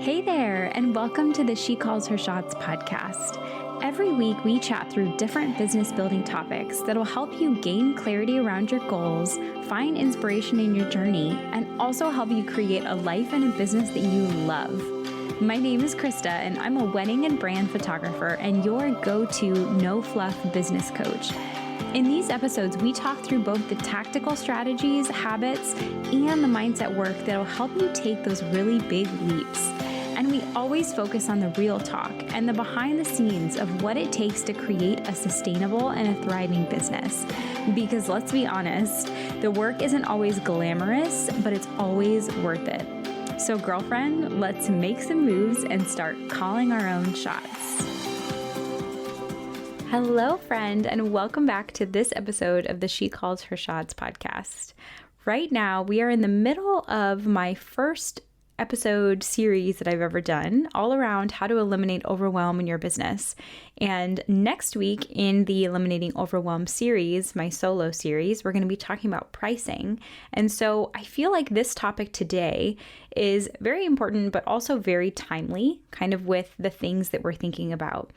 Hey there, and welcome to the She Calls Her Shots podcast. Every week, we chat through different business building topics that will help you gain clarity around your goals, find inspiration in your journey, and also help you create a life and a business that you love. My name is Krista, and I'm a wedding and brand photographer and your go-to no-fluff business coach. In these episodes, we talk through both the tactical strategies, habits, and the mindset work that will help you take those really big leaps. And we always focus on the real talk and the behind the scenes of what it takes to create a sustainable and a thriving business. Because let's be honest, the work isn't always glamorous, but it's always worth it. So girlfriend, let's make some moves and start calling our own shots. Hello, friend, and welcome back to this episode of the She Calls Her Shots podcast. Right now, we are in the middle of my first episode series that I've ever done, all around how to eliminate overwhelm in your business. And next week in the Eliminating Overwhelm series, my solo series, we're going to be talking about pricing. And so I feel like this topic today is very important, but also very timely, kind of with the things that we're thinking about.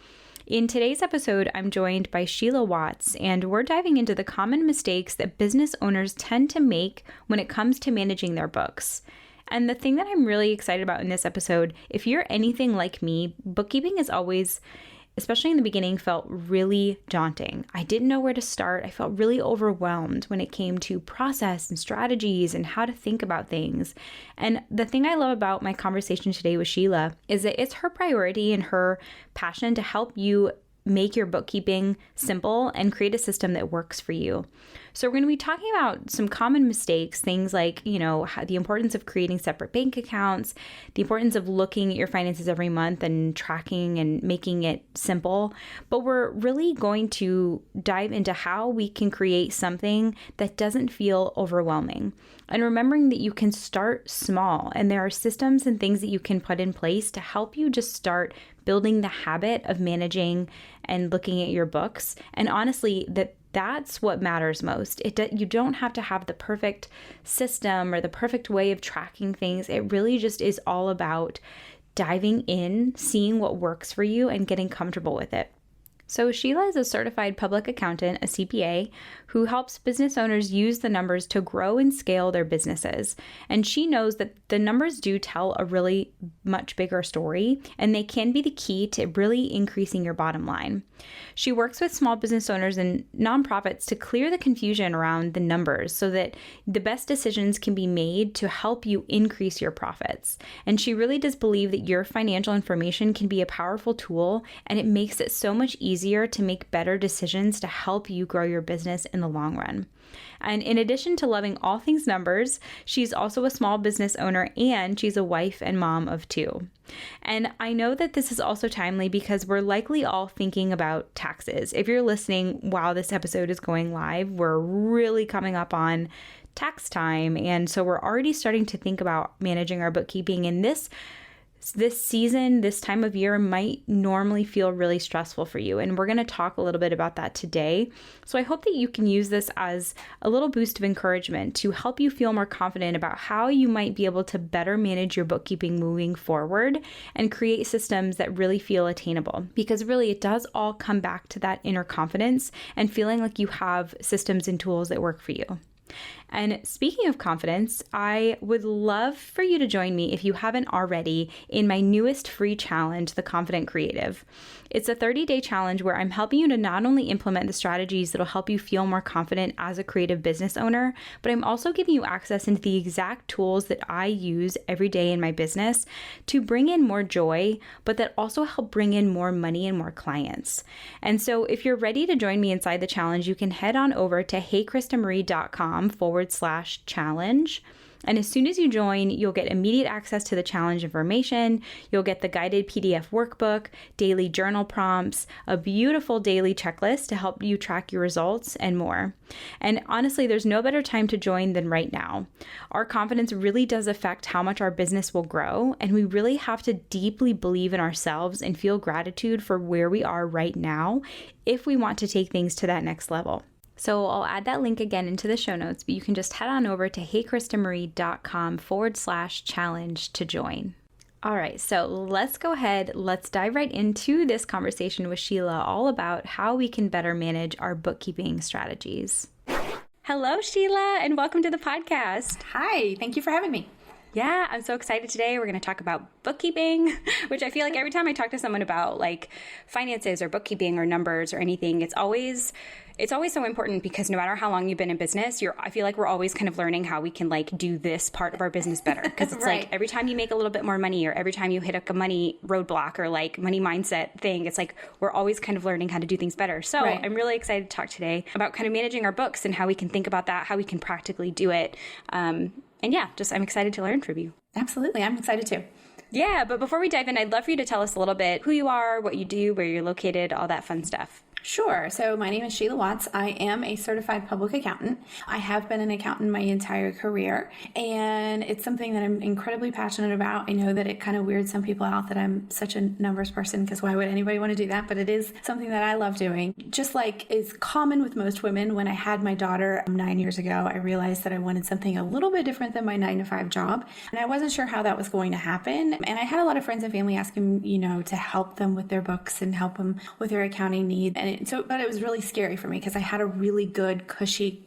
In today's episode, I'm joined by Sheila Watts, and we're diving into the common mistakes that business owners tend to make when it comes to managing their books. And the thing that I'm really excited about in this episode, if you're anything like me, bookkeeping has always, especially in the beginning, felt really daunting. I didn't know where to start. I felt really overwhelmed when it came to process and strategies and how to think about things. And the thing I love about my conversation today with Sheila is that it's her priority and her passion to help you make your bookkeeping simple and create a system that works for you. So we're going to be talking about some common mistakes, things like, the importance of creating separate bank accounts, the importance of looking at your finances every month and tracking and making it simple. But we're really going to dive into how we can create something that doesn't feel overwhelming. And remembering that you can start small and there are systems and things that you can put in place to help you just start building the habit of managing and looking at your books. And honestly, that's what matters most. You don't have to have the perfect system or the perfect way of tracking things. It really just is all about diving in, seeing what works for you, and getting comfortable with it. So Sheila is a certified public accountant, a CPA, who helps business owners use the numbers to grow and scale their businesses. And she knows that the numbers do tell a really much bigger story, and they can be the key to really increasing your bottom line. She works with small business owners and nonprofits to clear the confusion around the numbers so that the best decisions can be made to help you increase your profits. And she really does believe that your financial information can be a powerful tool, and it makes it so much easier to make better decisions to help you grow your business in the long run. And in addition to loving all things numbers, she's also a small business owner, and she's a wife and mom of 2. And I know that this is also timely because we're likely all thinking about taxes. If you're listening while this episode is going live, we're really coming up on tax time. And so we're already starting to think about managing our bookkeeping. And this season, this time of year might normally feel really stressful for you. And we're going to talk a little bit about that today. So I hope that you can use this as a little boost of encouragement to help you feel more confident about how you might be able to better manage your bookkeeping moving forward and create systems that really feel attainable. Because really, it does all come back to that inner confidence and feeling like you have systems and tools that work for you. And speaking of confidence, I would love for you to join me, if you haven't already, in my newest free challenge, The Confident Creative. It's a 30-day challenge where I'm helping you to not only implement the strategies that'll help you feel more confident as a creative business owner, but I'm also giving you access into the exact tools that I use every day in my business to bring in more joy, but that also help bring in more money and more clients. And so if you're ready to join me inside the challenge, you can head on over to heykristamarie.com/challenge. And as soon as you join, you'll get immediate access to the challenge information. You'll get the guided PDF workbook, daily journal prompts, a beautiful daily checklist to help you track your results, and more. And honestly, there's no better time to join than right now. Our confidence really does affect how much our business will grow, and we really have to deeply believe in ourselves and feel gratitude for where we are right now if we want to take things to that next level. So I'll add that link again into the show notes, but you can just head on over to heykristamarie.com/challenge to join. All right, so let's go ahead. Let's dive right into this conversation with Sheila all about how we can better manage our bookkeeping strategies. Hello, Sheila, and welcome to the podcast. Hi, thank you for having me. Yeah, I'm so excited today. We're going to talk about bookkeeping, which I feel like every time I talk to someone about like finances or bookkeeping or numbers or anything, it's always so important because no matter how long you've been in business, I feel like we're always kind of learning how we can like do this part of our business better. Because it's like every time you make a little bit more money or every time you hit a money roadblock or like money mindset thing, it's like we're always kind of learning how to do things better. So I'm really excited to talk today about kind of managing our books and how we can think about that, how we can practically do it. And yeah, I'm excited to learn from you. Absolutely. I'm excited too. Yeah, but before we dive in, I'd love for you to tell us a little bit who you are, what you do, where you're located, all that fun stuff. Sure. So my name is Sheila Watts. I am a certified public accountant. I have been an accountant my entire career, and it's something that I'm incredibly passionate about. I know that it kind of weirds some people out that I'm such a numbers person, because why would anybody want to do that? But it is something that I love doing. Just like is common with most women, when I had my daughter 9 years ago, I realized that I wanted something a little bit different than my 9-to-5 job, and I wasn't sure how that was going to happen. And I had a lot of friends and family asking, to help them with their books and help them with their accounting needs. But it was really scary for me because I had a really good, cushy,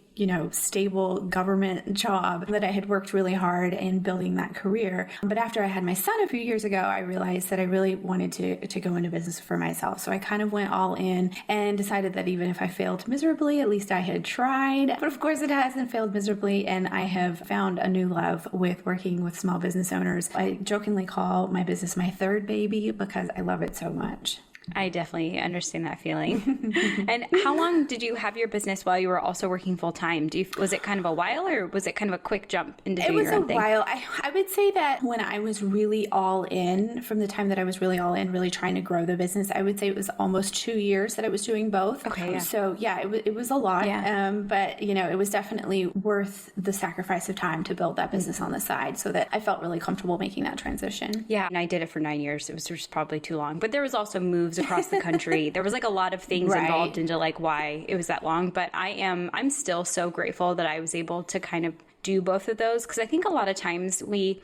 stable government job that I had worked really hard in building that career. But after I had my son a few years ago, I realized that I really wanted to go into business for myself. So I kind of went all in and decided that even if I failed miserably, at least I had tried. But of course it hasn't failed miserably, and I have found a new love with working with small business owners. I jokingly call my business my third baby because I love it so much. I definitely understand that feeling. And how long did you have your business while you were also working full time? Was it kind of a while, or was it kind of a quick jump into doing your own thing? It was a while. I would say that when I was really all in, from the time that I was really all in, really trying to grow the business, I would say it was almost 2 years that I was doing both. Okay. Yeah. So yeah, it was a lot. Yeah. But it was definitely worth the sacrifice of time to build that business on the side, so that I felt really comfortable making that transition. Yeah. And I did it for 9 years. It was just probably too long. But there was also moves across the country. There was like a lot of things involved into like why it was that long. But I'm still so grateful that I was able to kind of do both of those, because I think a lot of times and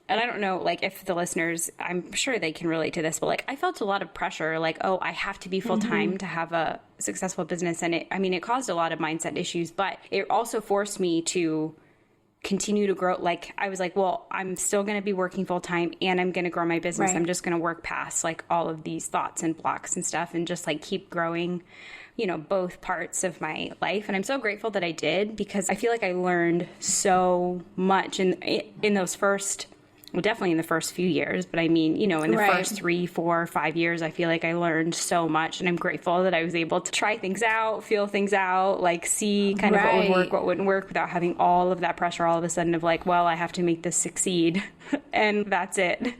I don't know, like if the listeners, I'm sure they can relate to this, but like I felt a lot of pressure, like, oh, I have to be full time to have a successful business. And it caused a lot of mindset issues, but it also forced me to continue to grow. Like I was like, well, I'm still going to be working full time and I'm going to grow my business. I'm just going to work past like all of these thoughts and blocks and stuff and just like keep growing, both parts of my life. And I'm so grateful that I did, because I feel like I learned so much in those first, well, definitely in the first few years, but in the first 3, 4, 5 years, I feel like I learned so much, and I'm grateful that I was able to try things out, feel things out, like see kind of what would work, what wouldn't work, without having all of that pressure all of a sudden of like, well, I have to make this succeed and that's it.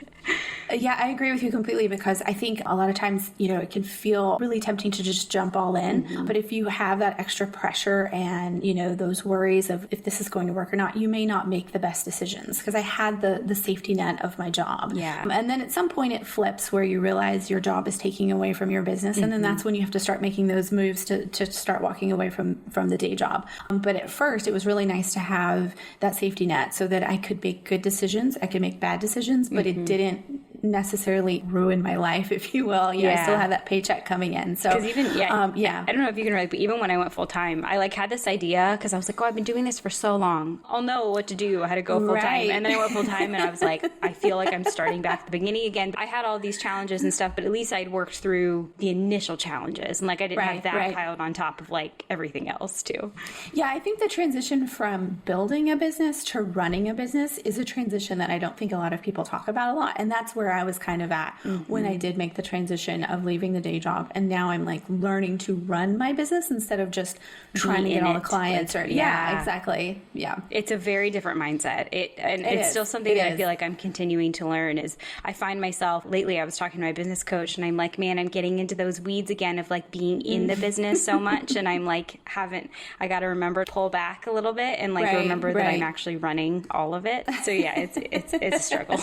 Yeah, I agree with you completely, because I think a lot of times, it can feel really tempting to just jump all in. Mm-hmm. But if you have that extra pressure and, those worries of if this is going to work or not, you may not make the best decisions, because I had the safety net of my job. Yeah. And then at some point it flips where you realize your job is taking away from your business. Mm-hmm. And then that's when you have to start making those moves to start walking away from the day job. But at first it was really nice to have that safety net so that I could make good decisions. I could make bad decisions, but it didn't necessarily ruin my life, if you will. I still had that paycheck coming in. So, I don't know if you can relate, but even when I went full time, I like had this idea, because I was like, oh, I've been doing this for so long, I'll know what to do. I had to go full time, and then I went full time, and I was like, I feel like I'm starting back at the beginning again. I had all these challenges and stuff, but at least I'd worked through the initial challenges, and like I didn't have that piled on top of like everything else too. Yeah, I think the transition from building a business to running a business is a transition that I don't think a lot of people talk about a lot, and that's where I was kind of at when I did make the transition of leaving the day job, and now I'm like learning to run my business instead of just trying to get all the clients. Exactly. Yeah, it's a very different mindset. It's still something that I feel like I'm continuing to learn. Is I find myself lately, I was talking to my business coach, and I'm like, man, I'm getting into those weeds again of like being in the business so much, and I'm like, I got to remember to pull back a little bit and remember that I'm actually running all of it. So yeah, it's a struggle.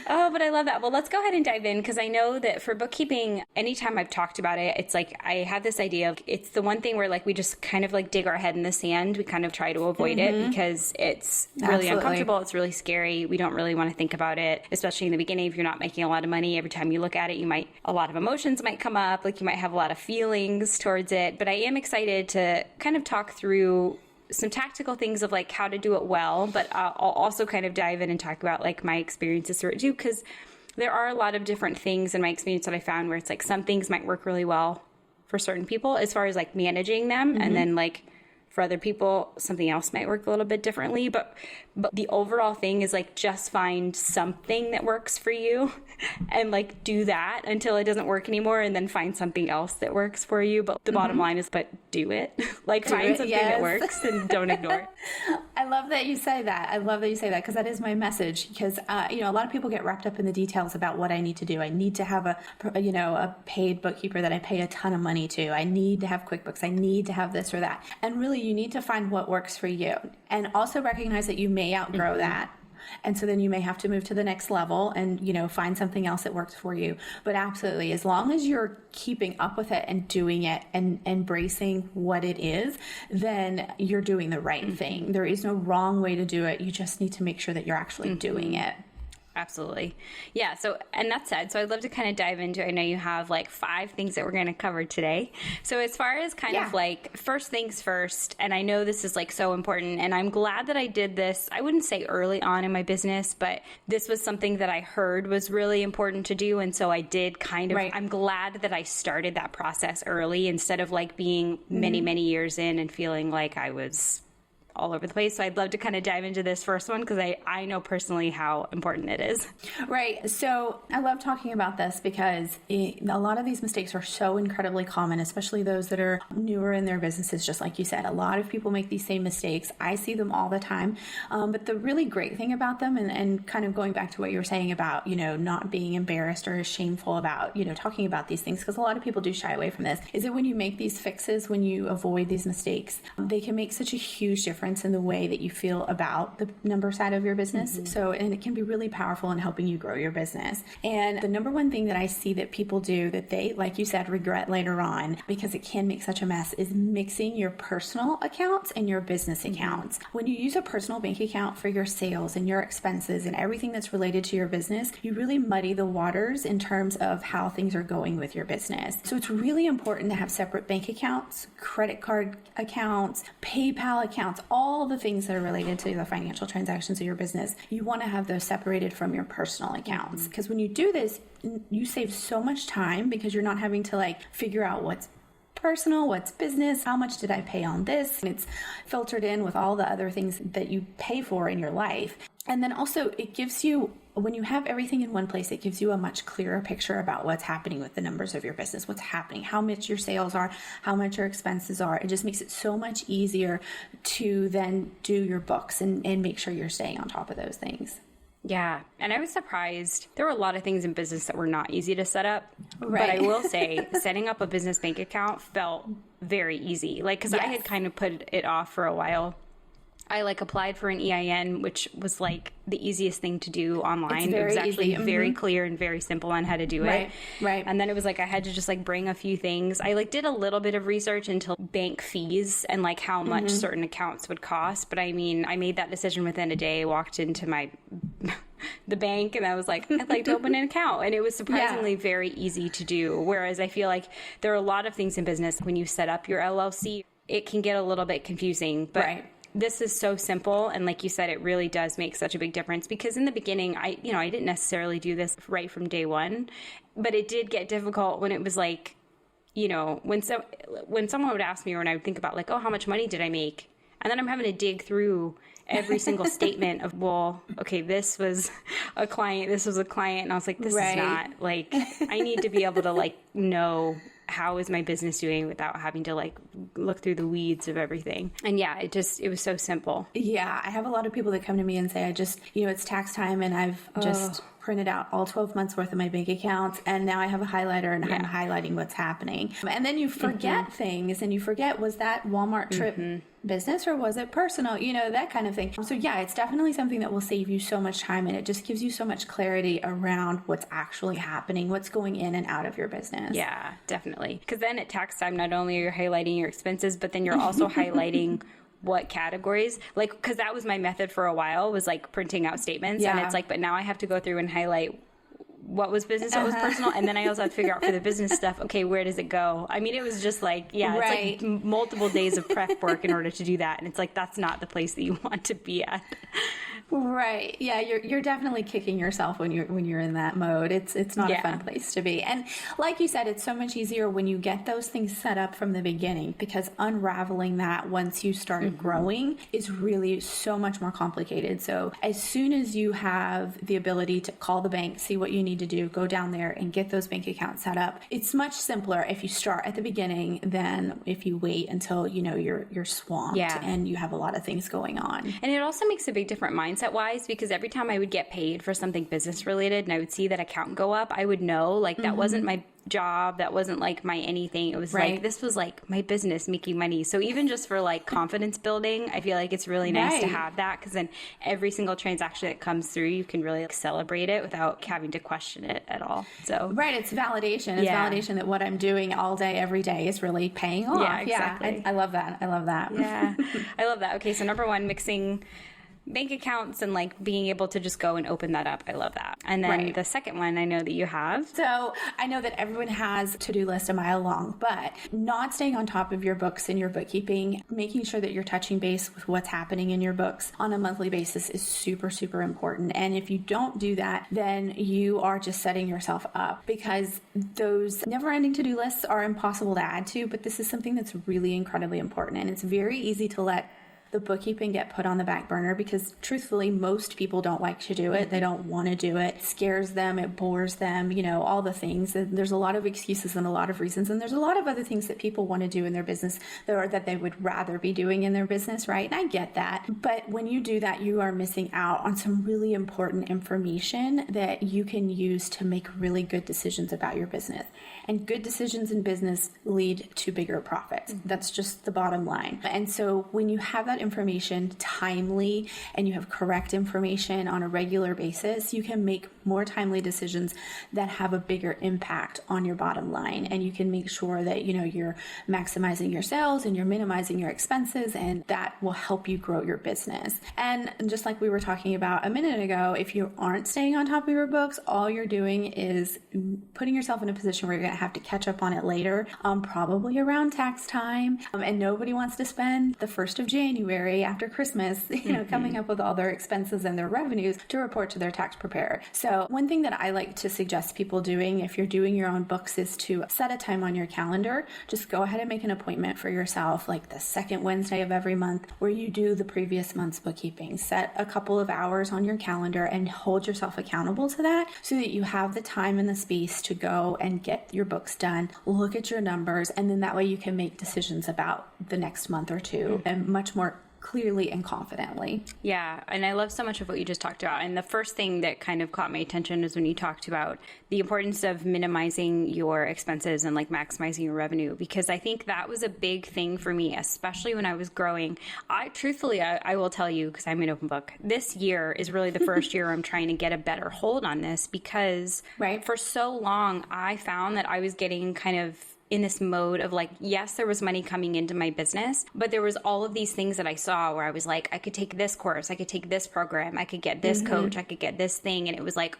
Oh, but I love that. Well, let's go ahead and dive in, because I know that for bookkeeping, anytime I've talked about it, it's like I have this idea of it's the one thing where like we just kind of like dig our head in the sand. We kind of try to avoid it because it's really uncomfortable. It's really scary. We don't really want to think about it, especially in the beginning. If you're not making a lot of money, every time you look at it, a lot of emotions might come up. Like you might have a lot of feelings towards it. But I am excited to kind of talk through some tactical things of like how to do it well, but I'll also kind of dive in and talk about like my experiences through it too, because there are a lot of different things in my experience that I found where it's like some things might work really well for certain people as far as like managing them, and then like for other people something else might work a little bit differently, but the overall thing is like just find something that works for you and like do that until it doesn't work anymore, and then find something else that works for you. But the bottom line is, but do it. Like find something that works and don't ignore it. I love that you say that. I love that you say that, because that is my message. Because a lot of people get wrapped up in the details about what I need to do. I need to have a paid bookkeeper that I pay a ton of money to. I need to have QuickBooks. I need to have this or that. And really, you need to find what works for you, and also recognize that you may outgrow that. And so then you may have to move to the next level and, find something else that works for you. But absolutely, as long as you're keeping up with it and doing it and embracing what it is, then you're doing the right thing. There is no wrong way to do it. You just need to make sure that you're actually doing it. Absolutely. Yeah. So, and that said, so I'd love to kind of dive into, I know you have like 5 things that we're going to cover today. So as far as kind of like first things first, and I know this is like so important, and I'm glad that I did this. I wouldn't say early on in my business, but this was something that I heard was really important to do. And so I did kind of, I'm glad that I started that process early instead of like being many, many years in and feeling like I was all over the place. So I'd love to kind of dive into this first one, because I know personally how important it is. Right. So I love talking about this because a lot of these mistakes are so incredibly common, especially those that are newer in their businesses. Just like you said, a lot of people make these same mistakes. I see them all the time. But the really great thing about them, and kind of going back to what you were saying about, not being embarrassed or shameful about, talking about these things, because a lot of people do shy away from this, is that when you make these fixes, when you avoid these mistakes, they can make such a huge difference in the way that you feel about the number side of your business. So, and it can be really powerful in helping you grow your business. And the number one thing that I see that people do that they, like you said, regret later on, because it can make such a mess, is mixing your personal accounts and your business accounts. When you use a personal bank account for your sales and your expenses and everything that's related to your business, you really muddy the waters in terms of how things are going with your business. So it's really important to have separate bank accounts, credit card accounts, PayPal accounts, all the things that are related to the financial transactions of your business. You want to have those separated from your personal accounts, because when you do this, you save so much time, because you're not having to like figure out what's personal, what's business, how much did I pay on this? And it's filtered in with all the other things that you pay for in your life. And then also it gives you, when you have everything in one place, it gives you a much clearer picture about what's happening with the numbers of your business, what's happening, how much your sales are, how much your expenses are. It just makes it so much easier to then do your books and make sure you're staying on top of those things. Yeah. And I was surprised. There were a lot of things in business that were not easy to set up. Right. But I will say setting up a business bank account felt very easy. Like, because I had kind of put it off for a while. I like applied for an EIN, which was like the easiest thing to do online. It was actually very clear and very simple on how to do it. Right. And then it was like I had to just like bring a few things. I like did a little bit of research into bank fees and like how much certain accounts would cost. But I mean, I made that decision within a day. Walked into the bank and I was like, I'd like to open an account. And it was surprisingly very easy to do. Whereas I feel like there are a lot of things in business when you set up your LLC, it can get a little bit confusing. But this is so simple. And like you said, it really does make such a big difference, because in the beginning, I didn't necessarily do this right from day one, but it did get difficult when it was like, when someone would ask me, or when I would think about like, oh, how much money did I make? And then I'm having to dig through every single statement of, well, okay, this was a client. And I was like, this is not like, I need to be able to like know how is my business doing without having to like look through the weeds of everything. And it was so simple. Yeah. I have a lot of people that come to me and say, it's tax time and I've just printed out all 12 months worth of my bank accounts. And now I have a highlighter and I'm highlighting what's happening. And then you forget things, and you forget, was that Walmart trip business or was it personal? That kind of thing. So yeah, it's definitely something that will save you so much time, and it just gives you so much clarity around what's actually happening, what's going in and out of your business. Yeah, definitely. Because then at tax time, not only are you highlighting your expenses, but then you're also highlighting what categories, like, because that was my method for a while, was like printing out statements. And it's like, but now I have to go through and highlight what was business, what was personal. And then I also have to figure out for the business stuff, okay, where does it go? I mean, it was just like, it's like multiple days of prep work in order to do that. And it's like, that's not the place that you want to be at. Right. Yeah, you're definitely kicking yourself when you're in that mode. It's not a fun place to be. And like you said, it's so much easier when you get those things set up from the beginning, because unraveling that once you start growing is really so much more complicated. So as soon as you have the ability to call the bank, see what you need to do, go down there and get those bank accounts set up, it's much simpler if you start at the beginning than if you wait until you're swamped and you have a lot of things going on. And it also makes a big difference mindset wise, because every time I would get paid for something business related and I would see that account go up, I would know like that wasn't my job, that wasn't like my anything. It was like, this was like my business making money. So even just for like confidence building, I feel like it's really nice to have that, because then every single transaction that comes through, you can really like celebrate it without having to question it at all. So it's validation. It's validation that what I'm doing all day, every day is really paying off. Yeah, exactly. I love that. I love that. Yeah, I love that. Okay, so number one, mixing bank accounts and like being able to just go and open that up. I love that. And then the second one I know that you have. So I know that everyone has a to-do list a mile long, but not staying on top of your books and your bookkeeping, making sure that you're touching base with what's happening in your books on a monthly basis is super, super important. And if you don't do that, then you are just setting yourself up, because those never-ending to-do lists are impossible to add to, but this is something that's really incredibly important. And it's very easy to let the bookkeeping get put on the back burner, because truthfully, most people don't like to do it. They don't want to do it. It scares them. It bores them, all the things. There's a lot of excuses and a lot of reasons. And there's a lot of other things that people want to do in their business that they would rather be doing in their business, right? And I get that. But when you do that, you are missing out on some really important information that you can use to make really good decisions about your business. And good decisions in business lead to bigger profits. That's just the bottom line. And so when you have that information timely and you have correct information on a regular basis, you can make more timely decisions that have a bigger impact on your bottom line. And you can make sure that, you're maximizing your sales and you're minimizing your expenses, and that will help you grow your business. And just like we were talking about a minute ago, if you aren't staying on top of your books, all you're doing is putting yourself in a position where you're going to have to catch up on it later, probably around tax time. And nobody wants to spend the 1st of January after Christmas, coming up with all their expenses and their revenues to report to their tax preparer. So one thing that I like to suggest people doing if you're doing your own books is to set a time on your calendar. Just go ahead and make an appointment for yourself, like the second Wednesday of every month, where you do the previous month's bookkeeping. Set a couple of hours on your calendar and hold yourself accountable to that, so that you have the time and the space to go and get your books done, look at your numbers, and then that way you can make decisions about the next month or two and much more clearly and confidently. Yeah, and I love so much of what you just talked about. And the first thing that kind of caught my attention is when you talked about the importance of minimizing your expenses and like maximizing your revenue, because I think that was a big thing for me, especially when I was growing. I will tell you, because I'm an open book, this year is really the first year I'm trying to get a better hold on this, because for so long I found that I was getting kind of in this mode of like, yes, there was money coming into my business, but there was all of these things that I saw where I was like, I could take this course, I could take this program, I could get this coach, I could get this thing. And it was like,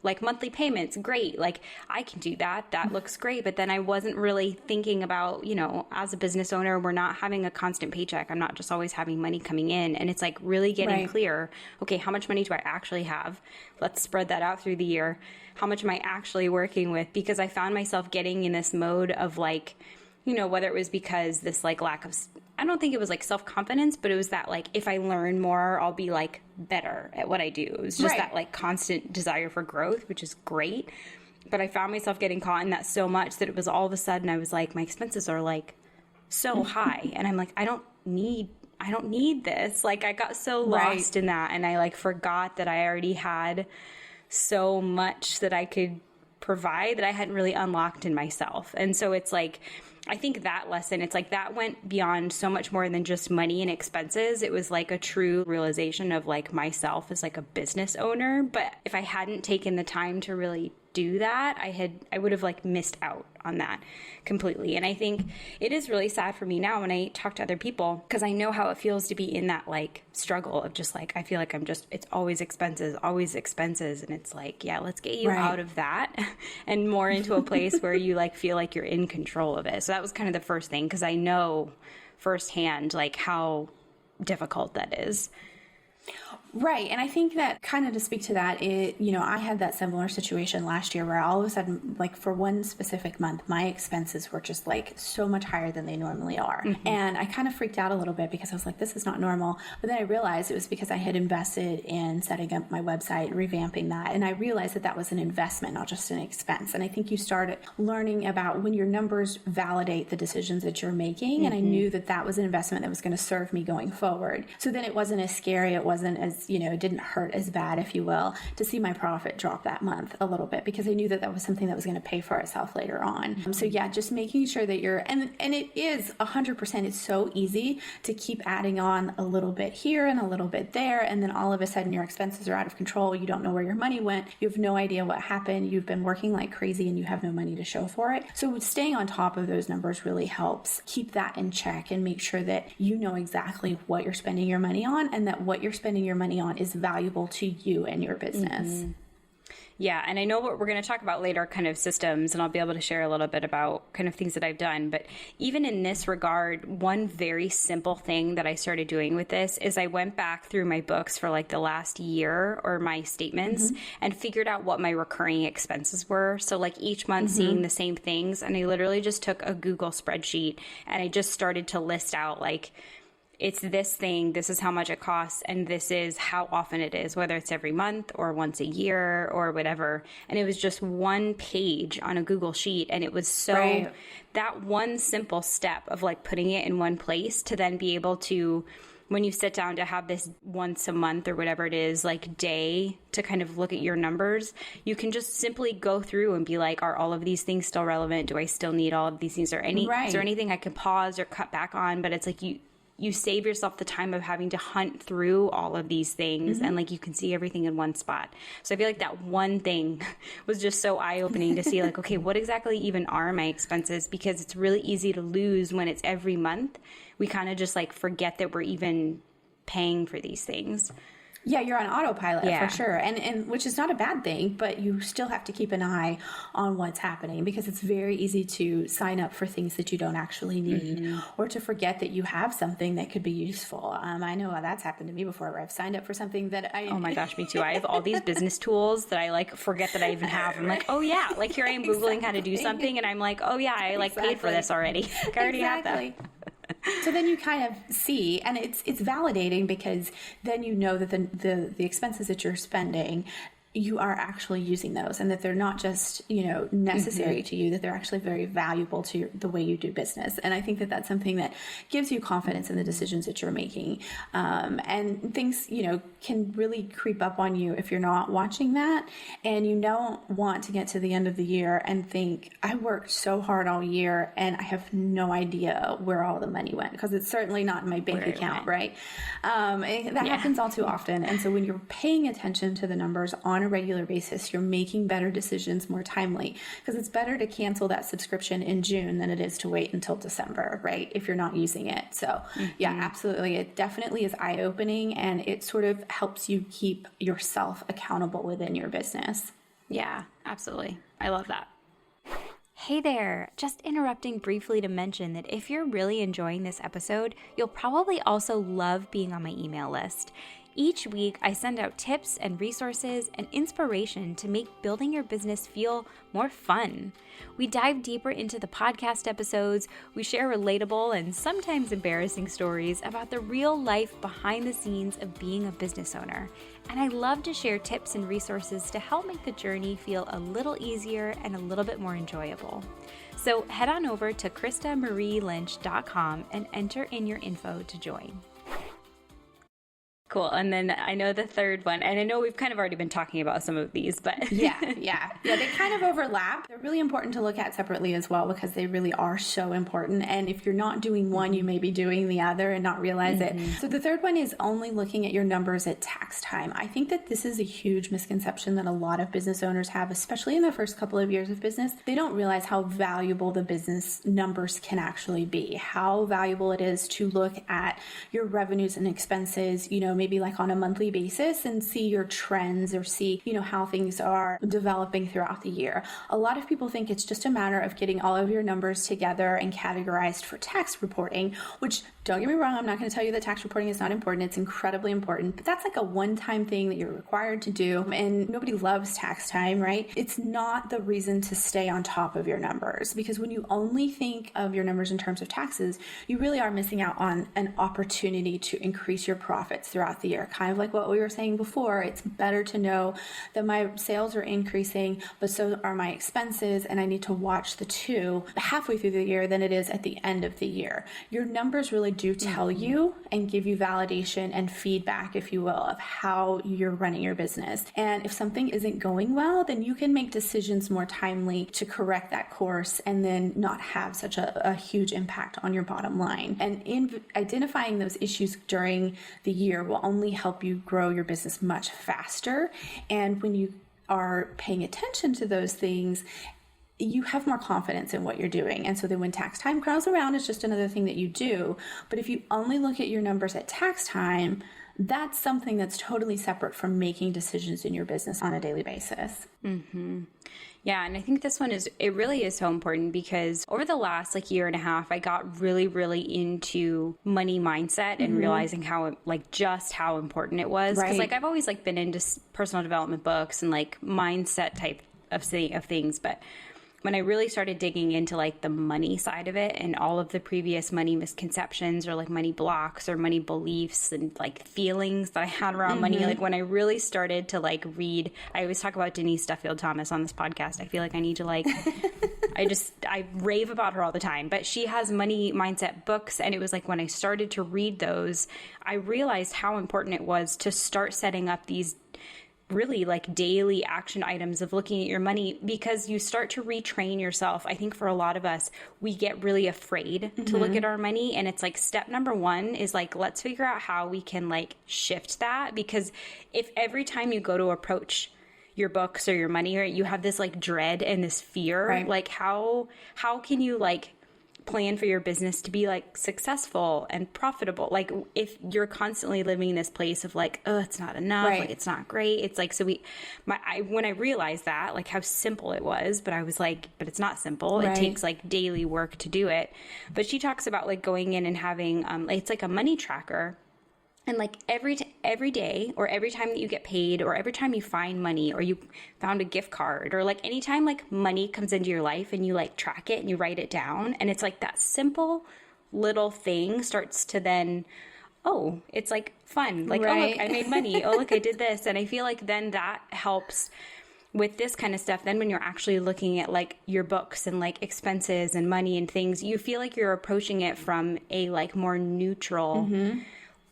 like monthly payments, great. Like I can do that. That looks great. But then I wasn't really thinking about, as a business owner, we're not having a constant paycheck. I'm not just always having money coming in. And it's like really getting clear. Okay, how much money do I actually have? Let's spread that out through the year. How much am I actually working with? Because I found myself getting in this mode of like, whether it was because this like lack of, I don't think it was like self-confidence, but it was that like, if I learn more, I'll be like better at what I do. It was just that like constant desire for growth, which is great. But I found myself getting caught in that so much that it was all of a sudden I was like, my expenses are like so high. And I'm like, I don't need this. Like I got so lost in that. And I like forgot that I already had so much that I could provide that I hadn't really unlocked in myself. And so it's like, I think that lesson, it's like that went beyond so much more than just money and expenses. It was like a true realization of like myself as like a business owner. But if I hadn't taken the time to really do that, I would have like missed out on that completely. And I think it is really sad for me now when I talk to other people, because I know how it feels to be in that like struggle of just like, I feel like it's always expenses. And it's like, yeah, let's get you out of that and more into a place where you like feel like you're in control of it. So that was kind of the first thing, because I know firsthand like how difficult that is. Right. And I think that kind of to speak to that, I had that similar situation last year where all of a sudden, like for one specific month, my expenses were just like so much higher than they normally are. Mm-hmm. And I kind of freaked out a little bit because I was like, this is not normal. But then I realized it was because I had invested in setting up my website, revamping that. And I realized that that was an investment, not just an expense. And I think you start learning about when your numbers validate the decisions that you're making. Mm-hmm. And I knew that that was an investment that was going to serve me going forward. So then it wasn't as scary. It wasn't as, it didn't hurt as bad, if you will, to see my profit drop that month a little bit, because I knew that that was something that was going to pay for itself later on. Mm-hmm. So yeah, just making sure that and it is 100%, it's so easy to keep adding on a little bit here and a little bit there. And then all of a sudden your expenses are out of control. You don't know where your money went. You have no idea what happened. You've been working like crazy and you have no money to show for it. So staying on top of those numbers really helps keep that in check and make sure that you know exactly what you're spending your money on, and that what you're spending your money on is valuable to you and your business. Mm-hmm. Yeah. And I know what we're going to talk about later, kind of systems, and I'll be able to share a little bit about kind of things that I've done. But even in this regard, one very simple thing that I started doing with this is I went back through my books for like the last year, or my statements, mm-hmm. and figured out what my recurring expenses were. So like each month mm-hmm. seeing the same things. And I literally just took a Google spreadsheet and I just started to list out like, it's this thing, this is how much it costs, and this is how often it is, whether it's every month or once a year or whatever. And it was just one page on a Google sheet. And it was so that one simple step of like putting it in one place to then be able to, when you sit down to have this once a month or whatever it is, like day to kind of look at your numbers, you can just simply go through and be like, are all of these things still relevant? Do I still need all of these things? Is there anything I can pause or cut back on? But it's like you save yourself the time of having to hunt through all of these things, mm-hmm. and like you can see everything in one spot. So I feel like that one thing was just so eye-opening to see like, okay, what exactly even are my expenses? Because it's really easy to lose when it's every month. We kind of just like forget that we're even paying for these things. Yeah, you're on autopilot for sure. And which is not a bad thing, but you still have to keep an eye on what's happening, because it's very easy to sign up for things that you don't actually need, mm-hmm. or to forget that you have something that could be useful. I know that's happened to me before, where I've signed up for something that oh my gosh, me too. I have all these business tools that I like forget that I even have. I'm like, oh yeah, like here I am Googling how to do something, and I'm like, oh yeah, I like paid for this already. I already have that. So then you kind of see, and it's validating, because then you know that the expenses that you're spending, you are actually using those, and that they're not just, necessary mm-hmm. to you, that they're actually very valuable to the way you do business. And I think that that's something that gives you confidence in the decisions that you're making. And things, can really creep up on you if you're not watching that. And you don't want to get to the end of the year and think, I worked so hard all year and I have no idea where all the money went, because it's certainly not in my bank account, right? That happens all too often. And so when you're paying attention to the numbers on a regular basis, you're making better decisions more timely, because it's better to cancel that subscription in June than it is to wait until December, right? If you're not using it. So mm-hmm. yeah, absolutely. It definitely is eye-opening, and it sort of helps you keep yourself accountable within your business. Yeah, absolutely. I love that. Hey there, just interrupting briefly to mention that if you're really enjoying this episode, you'll probably also love being on my email list. Each week, I send out tips and resources and inspiration to make building your business feel more fun. We dive deeper into the podcast episodes, we share relatable and sometimes embarrassing stories about the real life behind the scenes of being a business owner. And I love to share tips and resources to help make the journey feel a little easier and a little bit more enjoyable. So head on over to KristaMarieLynch.com and enter in your info to join. Cool. And then I know the third one, and I know we've kind of already been talking about some of these, but yeah, they kind of overlap. They're really important to look at separately as well, because they really are so important. And if you're not doing one, you may be doing the other and not realize it. So the third one is only looking at your numbers at tax time. I think that this is a huge misconception that a lot of business owners have, especially in the first couple of years of business. They don't realize how valuable the business numbers can actually be, how valuable it is to look at your revenues and expenses, maybe like on a monthly basis, and see your trends, or see, how things are developing throughout the year. A lot of people think it's just a matter of getting all of your numbers together and categorized for tax reporting, which, don't get me wrong, I'm not going to tell you that tax reporting is not important. It's incredibly important, but that's like a one-time thing that you're required to do, and nobody loves tax time, right? It's not the reason to stay on top of your numbers, because when you only think of your numbers in terms of taxes, you really are missing out on an opportunity to increase your profits throughout the year. Kind of like what we were saying before, it's better to know that my sales are increasing, but so are my expenses, and I need to watch the two halfway through the year than it is at the end of the year. Your numbers really do tell you and give you validation and feedback, if you will, of how you're running your business. And if something isn't going well, then you can make decisions more timely to correct that course, and then not have such a huge impact on your bottom line. And in identifying those issues during the year will only help you grow your business much faster. And when you are paying attention to those things, you have more confidence in what you're doing. And so then when tax time crowds around, it's just another thing that you do. But if you only look at your numbers at tax time, that's something that's totally separate from making decisions in your business on a daily basis. Yeah. And I think this one it really is so important, because over the last year and a half, I got really, really into money mindset and realizing just how important it was. Because I've always been into personal development books and mindset type of things. But when I really started digging into the money side of it, and all of the previous money misconceptions, or money blocks, or money beliefs, and feelings that I had around money, when I really started to read, I always talk about Denise Duffield Thomas on this podcast. I feel like I need to I rave about her all the time, but she has money mindset books. And it was when I started to read those, I realized how important it was to start setting up these really daily action items of looking at your money, because you start to retrain yourself. I think for a lot of us, we get really afraid to look at our money. And it's step number one is let's figure out how we can shift that. Because if every time you go to approach your books or your money, right, you have this dread and this fear, right. How can you plan for your business to be successful and profitable? If you're constantly living in this place of oh, it's not enough, right. It's not great. It's when I realized that, how simple it was, but I was but it's not simple. Right. It takes daily work to do it. But she talks about going in and having, it's a money tracker. And every day, or every time that you get paid, or every time you find money, or you found a gift card, or anytime money comes into your life, and you track it and you write it down, and it's that simple little thing starts to then, oh, it's fun. Right. Oh, look, I made money. Oh, look, I did this. And I feel then that helps with this kind of stuff. Then when you're actually looking at your books and expenses and money and things, you feel you're approaching it from a more neutral,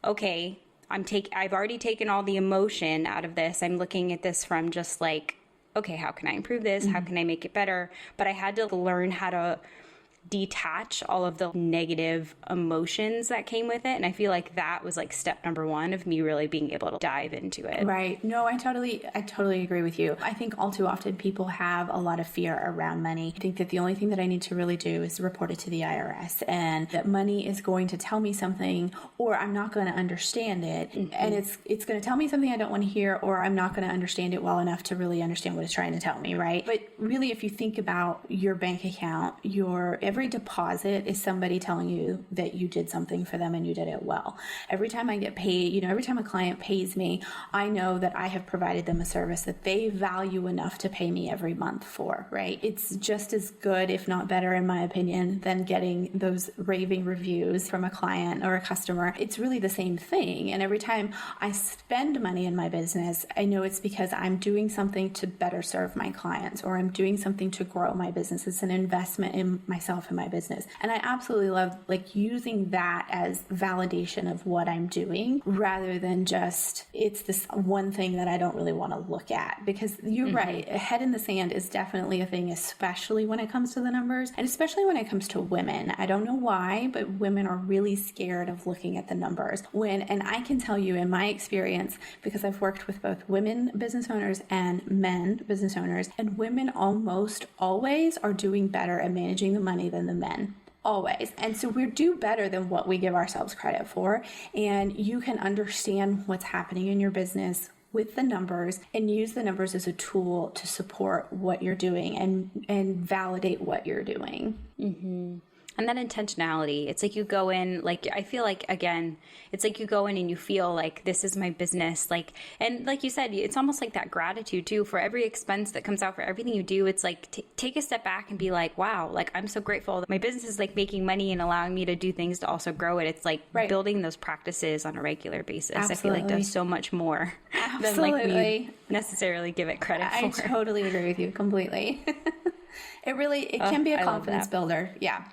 okay, I've already taken all the emotion out of this. I'm looking at this from just okay, how can I improve this? How can I make it better? But I had to learn how to detach all of the negative emotions that came with it. And I feel that was step number one of me really being able to dive into it. Right. No, I totally agree with you. I think all too often people have a lot of fear around money. I think that the only thing that I need to really do is report it to the IRS, and that money is going to tell me something, or I'm not going to understand it. And it's going to tell me something I don't want to hear, or I'm not going to understand it well enough to really understand what it's trying to tell me. Right. But really, if you think about your bank account, every deposit is somebody telling you that you did something for them and you did it well. Every time I get paid, every time a client pays me, I know that I have provided them a service that they value enough to pay me every month for, right? It's just as good, if not better, in my opinion, than getting those raving reviews from a client or a customer. It's really the same thing. And every time I spend money in my business, I know it's because I'm doing something to better serve my clients, or I'm doing something to grow my business. It's an investment in myself myself and my business. And I absolutely love like using that as validation of what I'm doing rather than just it's this one thing that I don't really want to look at. Because you're right, a head in the sand is definitely a thing, especially when it comes to the numbers and especially when it comes to women. I don't know why, but women are really scared of looking at the numbers. And I can tell you in my experience, because I've worked with both women business owners and men business owners, and women almost always are doing better at managing the money than the men. Always. And so we do better than what we give ourselves credit for. And you can understand what's happening in your business with the numbers and use the numbers as a tool to support what you're doing and validate what you're doing. Mm-hmm. And that intentionality, it's like you go in, like, I feel like, again, it's like you go in and you feel like this is my business. Like, and like you said, it's almost like that gratitude too for every expense that comes out, for everything you do. It's like, take a step back and be like, wow, like, I'm so grateful that my business is like making money and allowing me to do things to also grow it. It's like building those practices on a regular basis. Absolutely. I feel like does so much more than like we necessarily give it credit for. I totally agree with you completely. It can be a confidence builder. Yeah,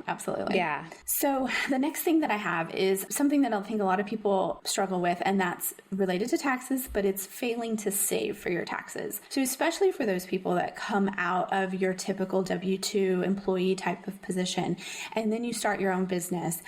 absolutely. Yeah. So the next thing that I have is something that I think a lot of people struggle with, and that's related to taxes, but it's failing to save for your taxes. So especially for those people that come out of your typical W-2 employee type of position, and then you start your own business,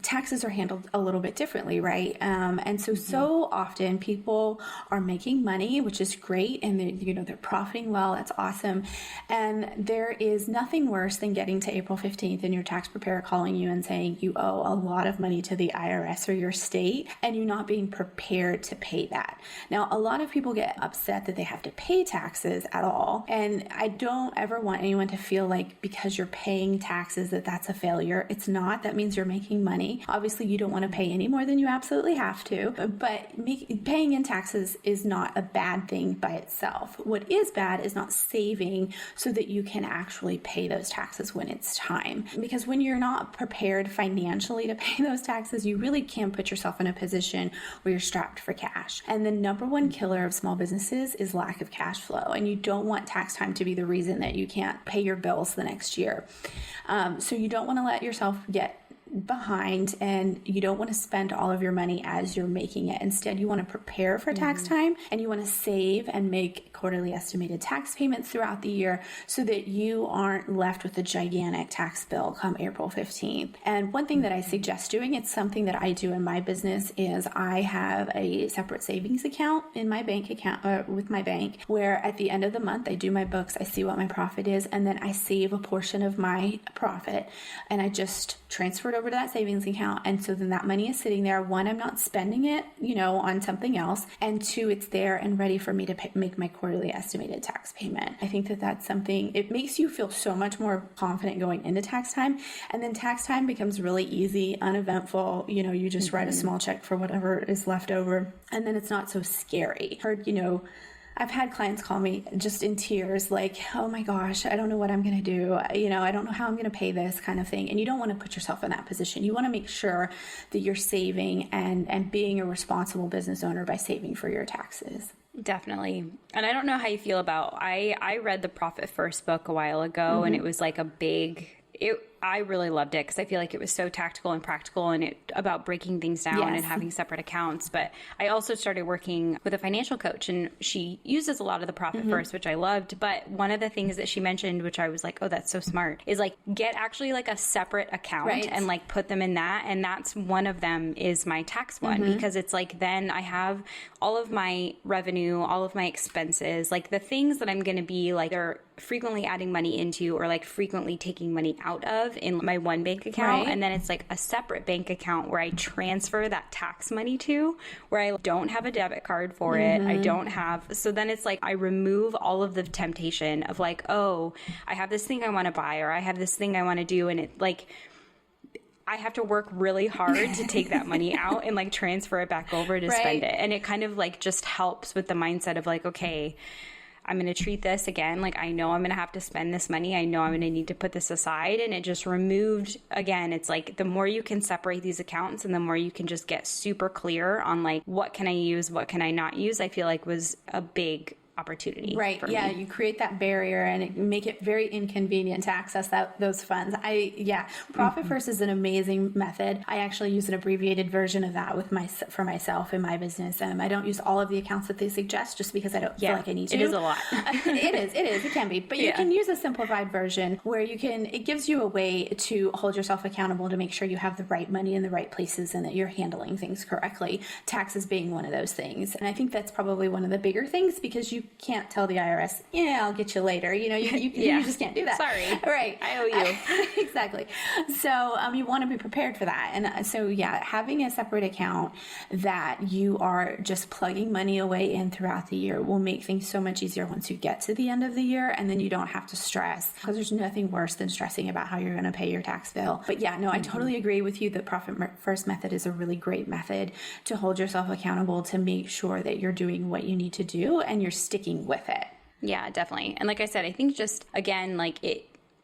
taxes are handled a little bit differently, right? And so often people are making money, which is great, and they're profiting well. That's awesome. And there is nothing worse than getting to April 15th and your tax preparer calling you and saying you owe a lot of money to the IRS or your state and you not being prepared to pay that. Now, a lot of people get upset that they have to pay taxes at all. And I don't ever want anyone to feel like because you're paying taxes that that's a failure. It's not. That means you're making money. Obviously, you don't want to pay any more than you absolutely have to, but paying in taxes is not a bad thing by itself. What is bad is not saving so that you can actually pay those taxes when it's time. Because when you're not prepared financially to pay those taxes, you really can put yourself in a position where you're strapped for cash. And the number one killer of small businesses is lack of cash flow. And you don't want tax time to be the reason that you can't pay your bills the next year. So you don't want to let yourself get behind and you don't want to spend all of your money as you're making it. Instead, you want to prepare for tax time and you want to save and make quarterly estimated tax payments throughout the year so that you aren't left with a gigantic tax bill come April 15th. And one thing that I suggest doing, it's something that I do in my business, is I have a separate savings account in my bank account with my bank where at the end of the month I do my books, I see what my profit is, and then I save a portion of my profit and I just transfer it over to that savings account. And so then that money is sitting there. One, I'm not spending it, on something else. And two, it's there and ready for me to make my quarterly estimated tax payment. I think that that's something, it makes you feel so much more confident going into tax time. And then tax time becomes really easy, uneventful. You just write a small check for whatever is left over. And then it's not so scary. I've had clients call me just in tears, like, oh my gosh, I don't know what I'm going to do. I don't know how I'm going to pay this kind of thing. And you don't want to put yourself in that position. You want to make sure that you're saving and being a responsible business owner by saving for your taxes. Definitely. And I don't know how you feel about, I read the Profit First book a while ago and it was like I really loved it because I feel like it was so tactical and practical and about breaking things down and having separate accounts. But I also started working with a financial coach and she uses a lot of the Profit First, which I loved. But one of the things that she mentioned, which I was like, oh, that's so smart, is like get actually like a separate account and like put them in that. And that's one of them is my tax one because it's like then I have all of my revenue, all of my expenses, like the things that I'm going to be like they're frequently adding money into or like frequently taking money out of in my one bank account. And then it's like a separate bank account where I transfer that tax money to, where I don't have a debit card for it. I don't have, so then it's like I remove all of the temptation of like, oh, I have this thing I want to buy or I have this thing I want to do. And it like, I have to work really hard to take that money out and like transfer it back over to spend it. And it kind of like just helps with the mindset of like, okay, I'm going to treat this again. Like I know I'm going to have to spend this money. I know I'm going to need to put this aside. And it just removed, again, it's like the more you can separate these accounts and the more you can just get super clear on like, what can I use? What can I not use? I feel like was a big opportunity. Right. For Yeah. me. You create that barrier and make it very inconvenient to access those funds. Profit First is an amazing method. I actually use an abbreviated version of that for myself in my business. I don't use all of the accounts that they suggest just because I don't feel like I need to. It is a lot. It is. It can be. But you can use a simplified version where it gives you a way to hold yourself accountable to make sure you have the right money in the right places and that you're handling things correctly. Taxes being one of those things. And I think that's probably one of the bigger things because you can't tell the IRS, I'll get you later. You just can't do that. Sorry. Right. I owe you. Exactly. So you want to be prepared for that. And so, having a separate account that you are just plugging money away in throughout the year will make things so much easier once you get to the end of the year. And then you don't have to stress because there's nothing worse than stressing about how you're going to pay your tax bill. But I totally agree with you. The Profit First method is a really great method to hold yourself accountable to make sure that you're doing what you need to do and you're sticking with it. Yeah, definitely. And like I said, I think just, again,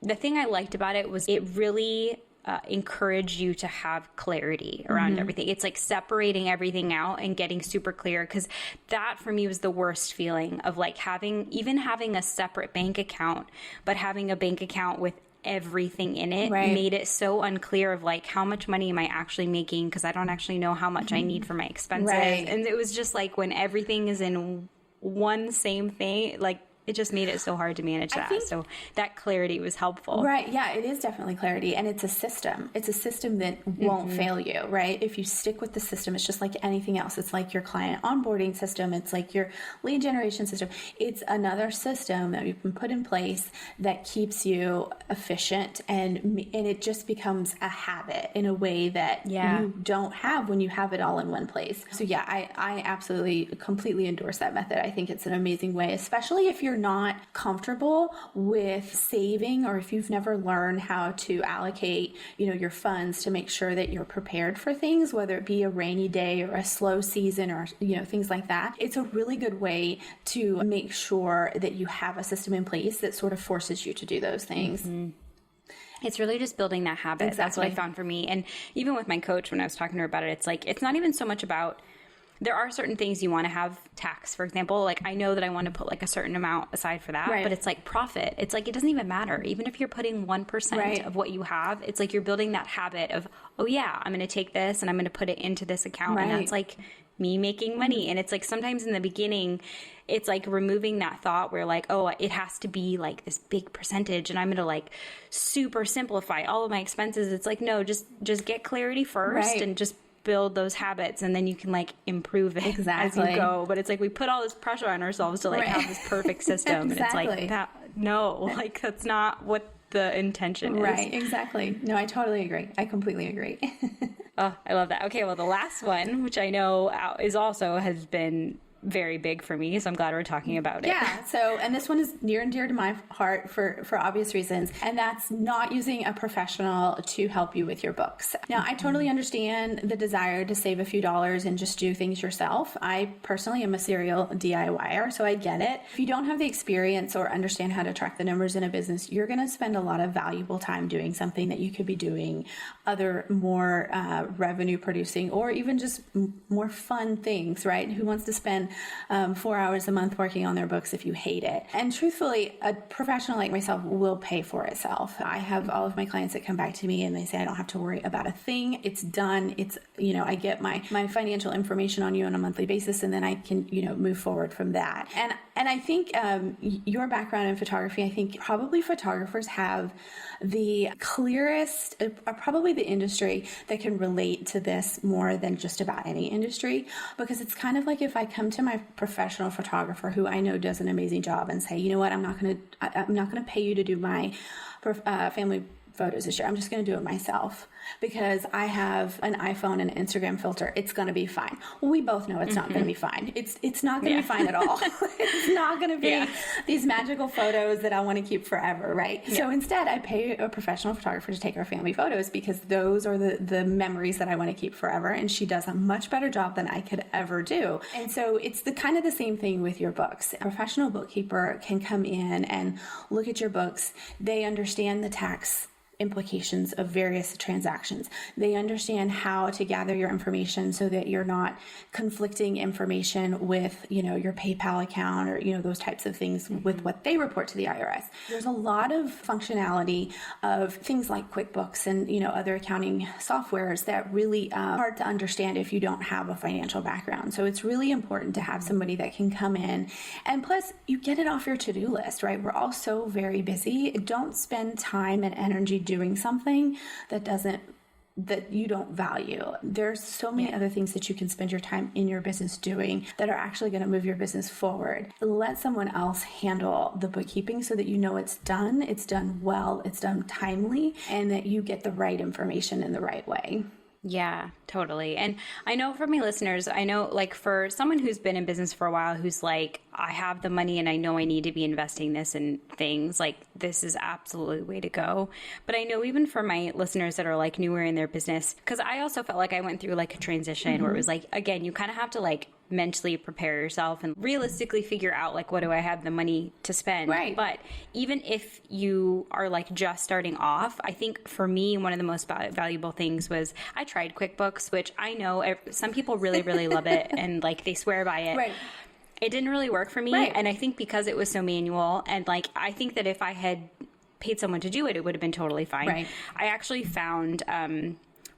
the thing I liked about it was it really encouraged you to have clarity around everything. It's like separating everything out and getting super clear, because that for me was the worst feeling of like having a separate bank account, but having a bank account with everything in it made it so unclear of like how much money am I actually making, because I don't actually know how much I need for my expenses. And it was just like when everything is in one same thing, like it just made it so hard to manage that. So that clarity was helpful. Right. Yeah, it is definitely clarity. And it's a system. It's a system that won't fail you, right? If you stick with the system, it's just like anything else. It's like your client onboarding system. It's like your lead generation system. It's another system that you can put in place that keeps you efficient, and it just becomes a habit in a way that you don't have when you have it all in one place. So I absolutely completely endorse that method. I think it's an amazing way, especially if you're not comfortable with saving, or if you've never learned how to allocate, your funds to make sure that you're prepared for things, whether it be a rainy day or a slow season or, things like that. It's a really good way to make sure that you have a system in place that sort of forces you to do those things. It's really just building that habit. Exactly. That's what I found for me. And even with my coach, when I was talking to her about it, it's like, it's not even so much about, there are certain things you want to have tax, for example. Like I know that I want to put like a certain amount aside for that, but it's like profit. It's like, it doesn't even matter. Even if you're putting 1% of what you have, it's like you're building that habit of, I'm going to take this and I'm going to put it into this account. And that's like me making money. And it's like sometimes in the beginning, it's like removing that thought where like, it has to be like this big percentage and I'm going to like super simplify all of my expenses. It's like, no, just get clarity first and just build those habits, and then you can like improve it as you go. But it's like we put all this pressure on ourselves to like have this perfect system. And it's like that. No, like that's not what the intention is. Right. Exactly. No, I totally agree. I completely agree. Oh, I love that. Okay. Well, the last one, which I know has been very big for me, so I'm glad we're talking about it. Yeah. So, and this one is near and dear to my heart for obvious reasons, and that's not using a professional to help you with your books. Now, I totally understand the desire to save a few dollars and just do things yourself. I personally am a serial DIYer, so I get it. If you don't have the experience or understand how to track the numbers in a business, you're going to spend a lot of valuable time doing something that you could be doing other more revenue producing or even just more fun things, right? Who wants to spend 4 hours a month working on their books if you hate it? And truthfully, a professional like myself will pay for itself. I have all of my clients that come back to me and they say, I don't have to worry about a thing. It's done. It's, I get my financial information on you on a monthly basis, and then I can, move forward from that. And I think your background in photography, I think probably photographers have the clearest, probably the industry that can relate to this more than just about any industry, because it's kind of like if I come to my professional photographer who I know does an amazing job and say, you know what, I'm not going to pay you to do my family photos this year. I'm just going to do it myself because I have an iPhone and an Instagram filter. It's going to be fine. Well, we both know it's not going to be fine. It's not going to be fine at all. It's not going to be these magical photos that I want to keep forever, right? Yeah. So instead, I pay a professional photographer to take our family photos because those are the memories that I want to keep forever. And she does a much better job than I could ever do. And so it's the kind of the same thing with your books. A professional bookkeeper can come in and look at your books. They understand the tax implications of various transactions. They understand how to gather your information so that you're not conflicting information with, your PayPal account or, those types of things with what they report to the IRS. There's a lot of functionality of things like QuickBooks and, other accounting softwares that really hard to understand if you don't have a financial background. So it's really important to have somebody that can come in, and plus you get it off your to-do list, right? We're all so very busy. Don't spend time and energy doing something that you don't value. There's so many other things that you can spend your time in your business doing that are actually going to move your business forward. Let someone else handle the bookkeeping so that it's done well, it's done timely, and that you get the right information in the right way. Yeah, totally. And I know for my listeners, like for someone who's been in business for a while, who's like, I have the money and I know I need to be investing this in things, like this is absolutely the way to go. But I know even for my listeners that are like newer in their business, because I also felt like I went through like a transition where it was like, again, you kind of have to like mentally prepare yourself and realistically figure out like, what do I have the money to spend? Right. But even if you are like just starting off, I think for me, one of the most valuable things was I tried QuickBooks, which I know some people really, really love it and like they swear by it. Right. It didn't really work for me. Right. And I think because it was so manual, and like, I think that if I had paid someone to do it, it would have been totally fine. Right. I actually found,